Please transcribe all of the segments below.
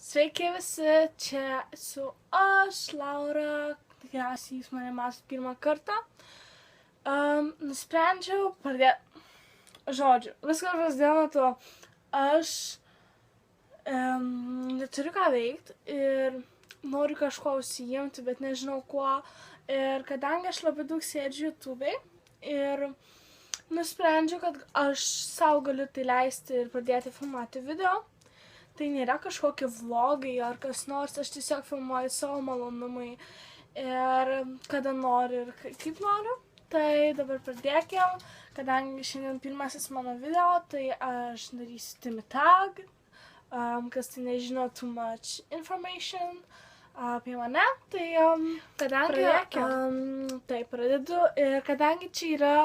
Sveiki visi, čia esu aš, Laura, tikriausiai jūs mane matot pirmą kartą. Nusprendžiau pradėti, viskas prasidėjo nuo to, aš neturiu ką veikti ir noriu kažko užsiimti, bet nežinau kuo. Ir kadangi aš labai daug sėdžiu YouTube'ai ir nusprendžiau, kad aš savo galiu tai leisti ir pradėti filmuoti video. Tai nėra kažkokie vlogai ar kas nors, aš tiesiog filmuoju savo malonumui ir kada noriu ir kaip noriu. Tai dabar pradėkim, kadangi šiandien pirmasis mano video, tai aš darysiu Timmy Tag, kas tai nežino too much information apie mane, tai kadangi pradedu ir kadangi čia yra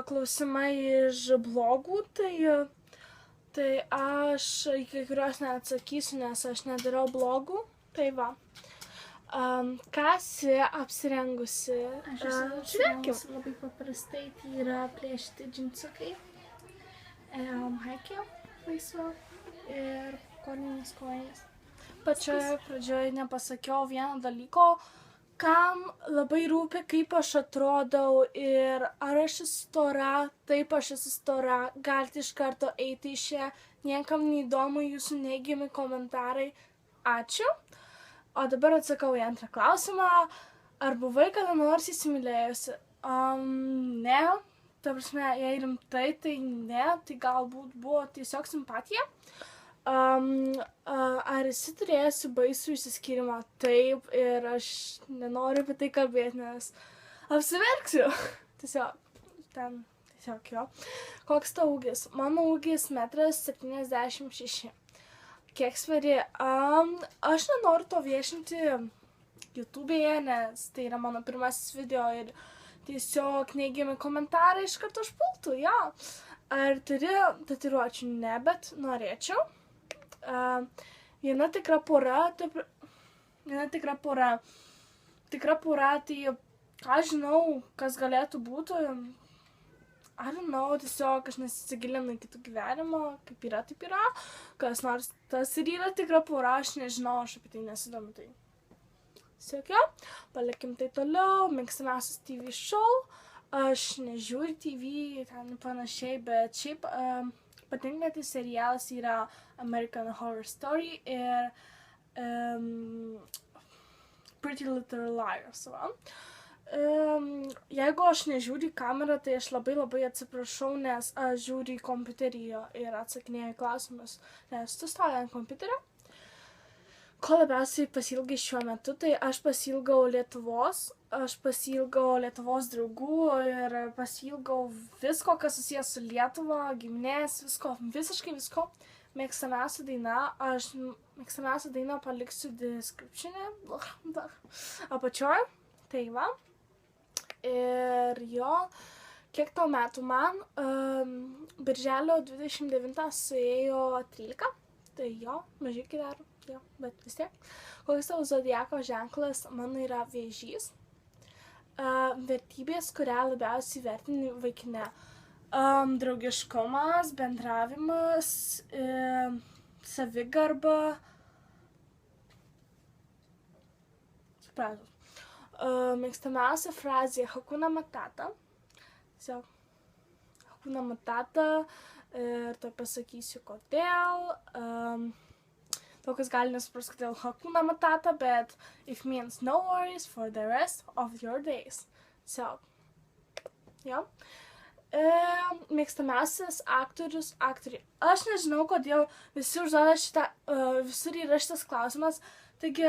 klausimai iš blogų, tai aš į kai kuriuos neatsakysiu, nes aš nedarau blogų. Tai va. Ką esi apsirengusi? Aš esu apsirengusi labai paprastai, tai yra plėšti džinsukai, haikė laisva ir kolinis kojas. Pačioje pradžioje nepasakiau vieno dalyko, kam labai rūpi, kaip aš atrodau ir ar aš esu stora, taip aš esu stora, galite iš karto eiti iš čia, niekam neįdomu jūsų neigiami komentarai. Ačiū. O dabar atsakau į antrą klausimą. Ar buvai kada nors įsimylėjusi? Ne. Ta prasme, jei rimtai, tai ne, tai galbūt buvo tiesiog simpatija. Ar esi turėjusi baisų išsiskyrimą? Taip, ir aš nenoriu apie tai kalbėti, nes apsiverksiu. Tiesiog jo. Koks tavo ūgis? Mano ūgis 1,76 m. Kiek sveri? Aš nenoriu to viešinti YouTube'e, nes tai yra mano pirmasis video ir tiesiog neigiami komentarai iš karto užpultų, jo. Ar turi tatuiruočių? Ne, bet norėčiau. Viena tikra pora, tai ką žinau, kas galėtų būti, tiesiog aš nesisigilinu į kitų gyvenimą, kaip yra, taip yra, kas nors tas ir yra tikra pora, aš nežinau, aš apie tai nesidomiu, tai sėkio, palikim tai toliau, mėgstamiausias TV show, aš nežiūriu TV, ten panašiai, bet šiaip patinkantis serialas yra American Horror Story ir Pretty Little Liars. Jeigu aš nežiūriu į kamerą, tai aš labai atsiprašau, nes aš žiūriu į kompiuterį ir atsakinėju klausimus, nes tu stovi ant kompiuterio. Ko labiausiai pasilgai šiuo metu, tai aš pasilgau Lietuvos draugų ir pasilgau visko, kas susijęs su Lietuva, giminės, visiškai visko. Mėgstamiausia daina paliksiu description'e, apačioje, tai va. Ir jo, kiek tau metų man, birželio 29 suėjo 13, tai jo, mažiukai dar. Jo, bet vis tiek. Koks tavo zodiako ženklas? Mano yra Vėžys. Vertybės, kurią labiausiai vertini vaikine. Draugiškumas, bendravimas, savigarba. Supratus. Mėgstamiausia frazė Hakuna Matata. Tiesiog Hakuna Matata. Ir tai pasakysiu kodėl. Daug kas gali nesupras, kodėl Hakuna Matata, bet it means no worries for the rest of your days. So, jo. Mėgstamiausias aktorius, aktoriai. Aš nežinau, kodėl visi užduoda visur yra šitas klausimas. Taigi,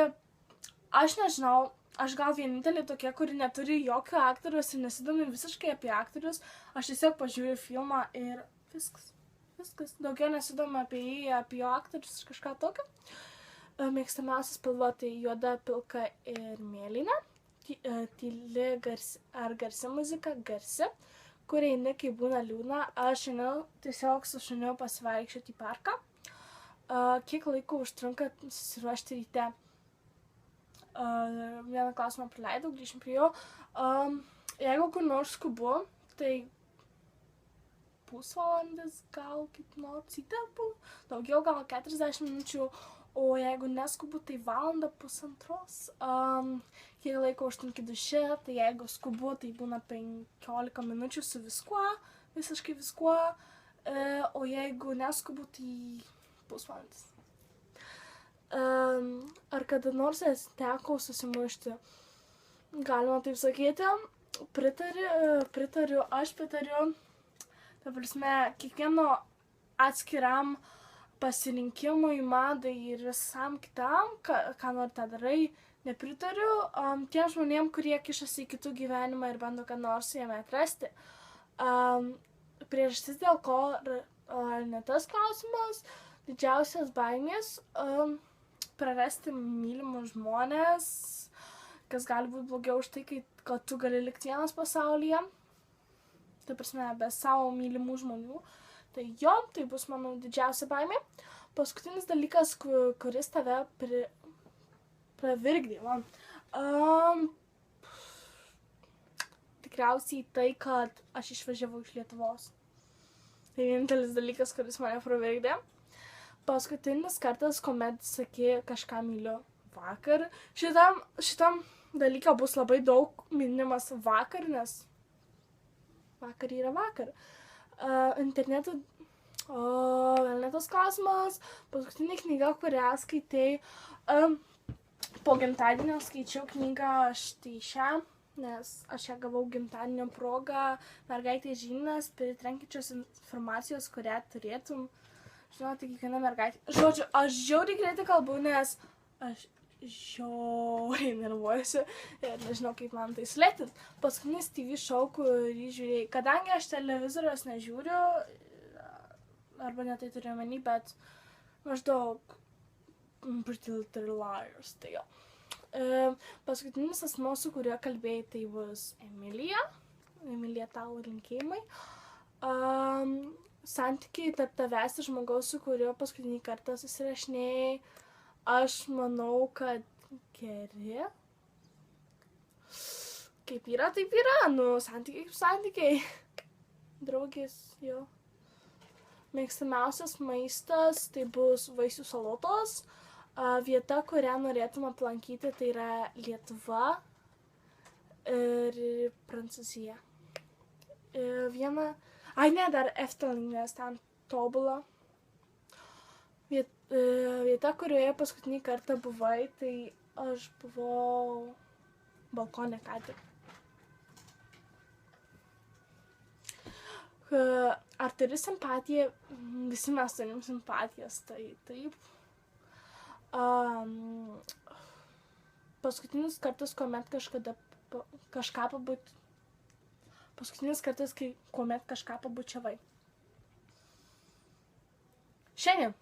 aš nežinau, aš gal vienintelė tokia, kuri neturi jokio aktorius ir nesidomi visiškai apie aktorius. Aš tiesiog pažiūriu filmą ir viskas. Daugiau nesidomiu apie jį, apie jo aktorius ir kažką tokio. Mėgstamiausia spalva tai juoda, pilka ir mėlyna. Tyli ar garsi muzika, garsi. Kur eini, kai būna liūdna, aš einu tiesiog su šuniu pasivaikščioti į parką. Kiek laiko užtrunka susiruošti ryte? Vieną klausimą praleidau, grįšim prie jo. Jeigu kur nors skubu, tai pusvalandis, gal kaip nors įterpu, daugiau gal 40 minučių, o jeigu neskubu, tai valandą pusantros. Kiek laiko užtrunki duše, tai jeigu skubu, tai būna 15 minučių su viskuo, visiškai viskuo, o jeigu neskubu, tai pusvalandis. Ar kada nors teko susimušti? Galima taip sakyti, pritariu, ta prasme, kiekvieno atskiram pasirinkimui, madai ir visam kitam, ką nori tą darai, nepritariu. Tiem žmonėm, kurie kišasi į kitų gyvenimą ir bando ką nors jame atrasti. Priežastis dėl ko, ne tas klausimas, didžiausias baimės prarasti mylimus žmonės, kas gali būti blogiau už tai, kad tu gali likti vienas pasaulyje, ta prasme, be savo mylimų žmonių. Tai jo, tai bus mano didžiausia baimė. Paskutinis dalykas, kuris tave pravirkdė. Tikriausiai tai, kad aš išvažiavau iš Lietuvos. Tai vienintelis dalykas, kuris mane pravirkdė. Paskutinis kartas, kuomet sakė, kažką myliu vakar. Šitam dalyką bus labai daug minimas vakar, nes vakar yra vakar. Internetu, velnetos klausimas, paskutinė knyga, kurią skaitei, po gimtadienio skaičiau knygą Šteišę, nes aš ją gavau gimtadienio progą, mergaitės žinias, pritrenkiančios informacijos, kurią turėtum žinoti kiekviena mergaitė. Žodžiu, aš žiauriai greitai kalbu, nes aš žiauriai nervuojuosi ir nežinau, kaip man tai slėpti. Paskutinis TV show, kurį žiūrėjai, kadangi aš televizoriaus nežiūriu, arba ne tai turiu omeny, bet maždaug Pretty Little Liars, tai jo. Paskutinis asmuo, su kuriuo kalbėjai, tai bus Emilija. Emilija, tau linkėjimai. Santykiai tarp tavęs ir žmogaus, su kuriuo paskutinį kartą susirašinėjai, aš manau, kad geri. Kaip yra, taip yra. Santykiai kaip santykiai. Draugės, jo. Mėgstamiausias maistas, tai bus vaisių salotos. Vieta, kurią norėtum aplankyti, tai yra Lietuva ir Prancūzija. Dar Efteling, nes ten tobula. Vieta, kurioje paskutinį kartą buvai, tai aš buvau balkone ką tik. Ar turi simpatiją? Visi mes turim simpatijas, tai taip. Paskutinis kartas, kuomet kuomet kažką pabučiavai. Šiandien.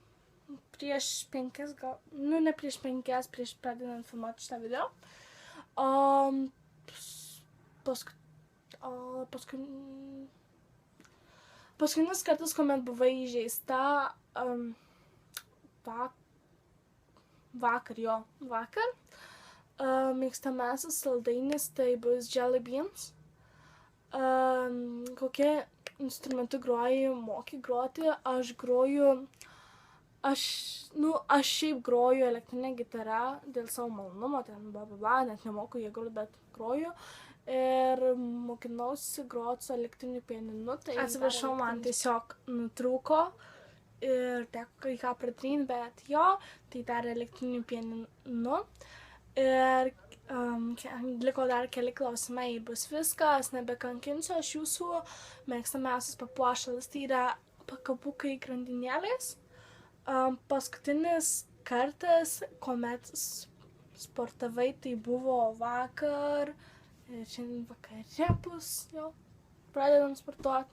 Prieš 5 gal, ne prieš 5, prieš pradedant filmuoti šitą video. Paskutinis kartas, kuomet buvai įžeista, vakar. Mėgstamiausias saldainis, tai bus jelly beans. Kokie instrumentu groji, moki groti? Aš šiaip groju elektrinę gitarą dėl savo malonumo, net nemoku jie groti, bet groju. Ir mokinausi groti su elektriniu pianinu. Tai atsiprašau, man tiesiog nutrūko ir teko kai ką pratrynti, bet jo, tai dar elektriniu pianinu. Ir liko dar keli klausimai ir bus viskas, nebekankinsiu aš jūsų. Mėgstamiausias papuošalas, tai yra pakabukai grandinėlės. Paskutinis kartas, kuomet sportavai, tai buvo vakar. Ir šiandien vakare bus, jo, pradedam sportuoti.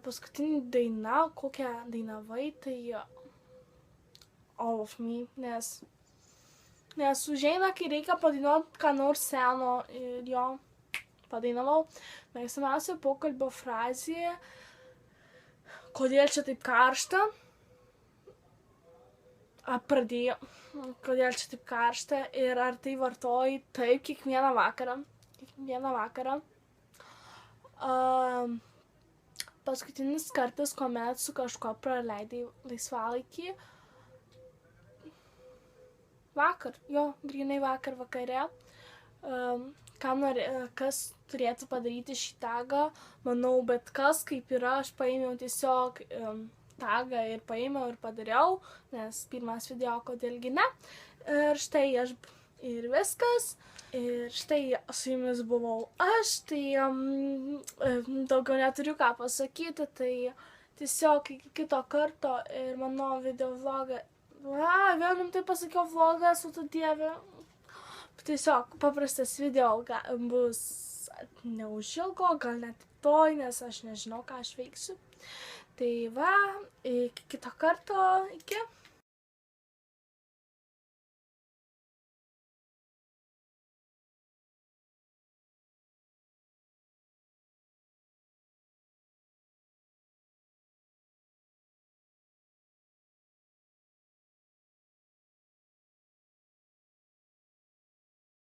Paskutinį daina, kokią dainavai, tai All of Me, nes užeina, kai reikia padainuoti ką nors seno ir jo, padainavau. Mėgstamiausia pokalbio frazė, kodėl čia taip karšta? Kodėl čia taip karšta ir ar tai vartoji taip kiekvieną vakarą. paskutinis kartas, kuomet su kažkuo praleidai laisvalaikį. Vakar, grynai vakar vakare. Kas turėtų padaryti šį tagą, manau, bet kas kaip yra, aš paėmiau tiesiog tagą ir paėmiau ir padariau, nes pirmas video, kodėlgi ne. Ir štai aš ir viskas. Ir štai su jumis buvau aš, tai daugiau neturiu ką pasakyti, tai tiesiog iki kito karto ir mano video vlogą. Vėl jums tai pasakiau vlogą, su tu dieve. Tiesiog paprastas video bus neužilgo, gal net toj, nes aš nežinau, ką aš veiksiu. Tai iki kito karto, iki.